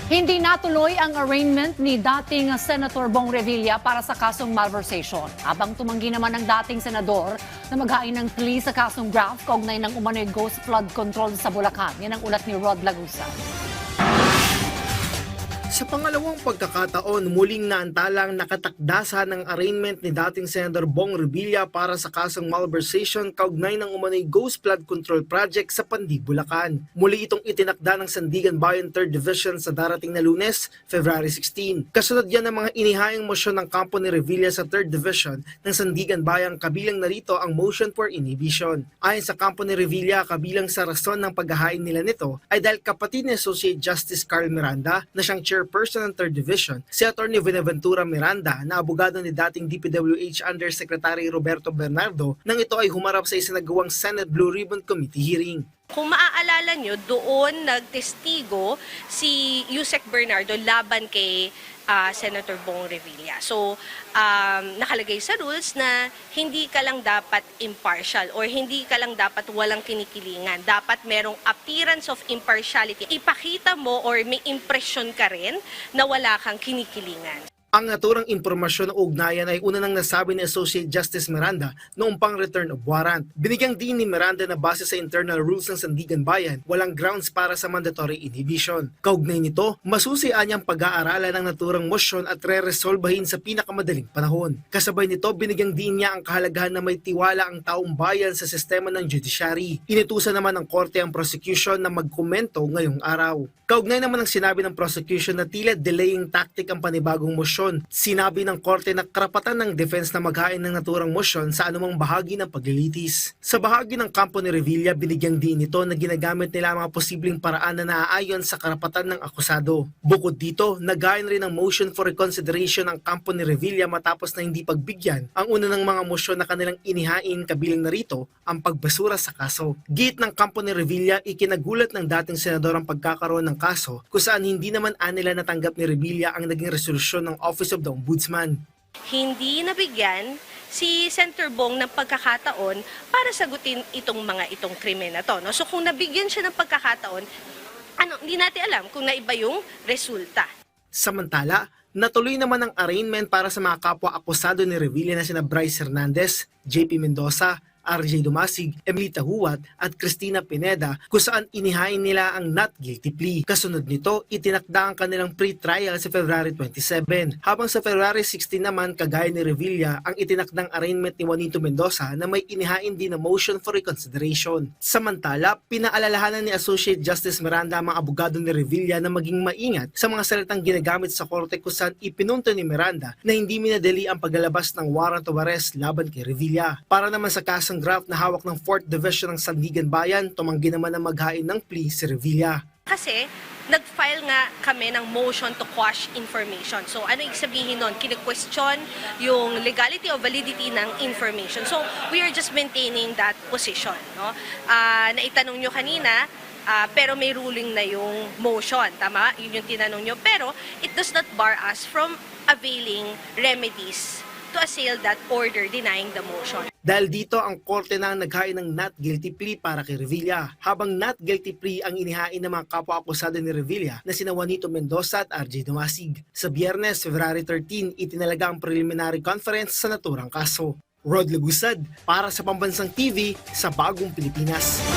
Hindi natuloy ang arraignment ni dating Senator Bong Revilla para sa kasong malversation. Habang tumanggi naman ng dating senador na maghain ng plea sa kasong graft kaugnay ng umano'y ghost flood control sa Bulacan. Yan ang ulat ni Rod Lagusa. Sa pangalawang pagkakataon, muling naantalang nakatakdasa ng arraignment ni dating Senator Bong Revilla para sa kasong malversation kaugnay ng umano'y ghost flood control project sa Pandig, Bulacan. Muli itong itinakda ng Sandigan Bayan 3rd Division sa darating na Lunes, February 16. Kasunod yan ng mga inihayang motion ng kampo ni Revilla sa 3rd Division ng Sandigan Bayan, kabilang narito ang motion for inhibition. Ayon sa kampo ni Revilla, kabilang sa rason ng paghahain nila nito ay dahil kapatid ni Associate Justice Carl Miranda na siyang chairperson ng 3rd Division, si Atty. Buenaventura Miranda na abogado ni dating DPWH Undersecretary Roberto Bernardo nang ito ay humarap sa isinagawang Senate Blue Ribbon Committee hearing. Kung maaalala nyo, doon nagtestigo si Yusek Bernardo laban kay Senator Bong Revilla. So, nakalagay sa rules na hindi ka lang dapat impartial or hindi ka lang dapat walang kinikilingan. Dapat merong appearance of impartiality. Ipakita mo or may impression ka rin na wala kang kinikilingan. Ang naturang impormasyon ng ugnayan ay una nang nasabi ni Associate Justice Miranda noong pang return of warrant. Binigyang din ni Miranda na base sa internal rules ng Sandigan Bayan, walang grounds para sa mandatory inhibition. Kaugnay nito, masusian niyang pag-aaralan ng naturang motion at re-resolbahin sa pinakamadaling panahon. Kasabay nito, binigyang din niya ang kahalagahan na may tiwala ang taong bayan sa sistema ng judiciary. Inutusan naman ng korte ang prosecution na magkomento ngayong araw. Kaugnay naman ang sinabi ng prosecution na tila delaying tactic ang panibagong motion. Sinabi ng korte na karapatan ng defense na maghain ng naturang motion sa anumang bahagi ng paglilitis. Sa bahagi ng kampo ni Revilla, binigyang din ito na ginagamit nila ang mga posibleng paraan na naaayon sa karapatan ng akusado. Bukod dito, naghain rin ng motion for reconsideration ang kampo ni Revilla matapos na hindi pagbigyan ang una ng mga motion na kanilang inihain, kabilang narito ang pagbasura sa kaso. Git ng kampo ni Revilla, ikinagulat ng dating senador ang pagkakaroon ng kaso kung saan hindi naman nila natanggap ni Revilla ang naging resolusyon ng Office of the Ombudsman. Hindi nabigyan si Senator Bong ng pagkakataon para sagutin itong krimen na to. No? So kung nabigyan siya ng pagkakataon, hindi natin alam kung naiba yung resulta. Samantala, natuloy naman ang arraignment para sa mga kapwa-akusado ni Revilla na sina Bryce Hernandez, JP Mendoza, RJ Dumasig, Emilita Huwat at Cristina Pineda, kung saan inihain nila ang not guilty plea. Kasunod nito, itinakda ang kanilang pre-trial sa February 27. Habang sa February 16 naman, kagaya ni Revilla, ang itinakdang arraignment ni Juanito Mendoza na may inihain din na motion for reconsideration. Samantala, pinaalalahanan ni Associate Justice Miranda ang mga abogado ni Revilla na maging maingat sa mga salitang ginagamit sa korte, kung saan ipinunto ni Miranda na hindi minadali ang paglalabas ng warrant of arrest laban kay Revilla. Para naman sa kasong graft na hawak ng 4th Division ng Sandigan Bayan, tumanggi naman na maghain ng plea si Revilla. Kasi nag-file nga kami ng motion to quash information. So ano ibig sabihin nun? Kine-question yung legality o validity ng information. So we are just maintaining that position. No? Naitanong nyo kanina, pero may ruling na yung motion. Tama? Yun yung tinanong nyo. Pero it does not bar us from availing remedies to assail that order denying the motion. Dahil dito, ang korte na ang naghain ng not guilty plea para kay Revilla. Habang not guilty plea ang inihain ng mga kapwa-akusado ni Revilla na sina Juanito Mendoza at RJ Dumasig. Sa Biyernes, February 13, itinalaga ang preliminary conference sa naturang kaso. Rod Lagusad para sa Pambansang TV sa Bagong Pilipinas.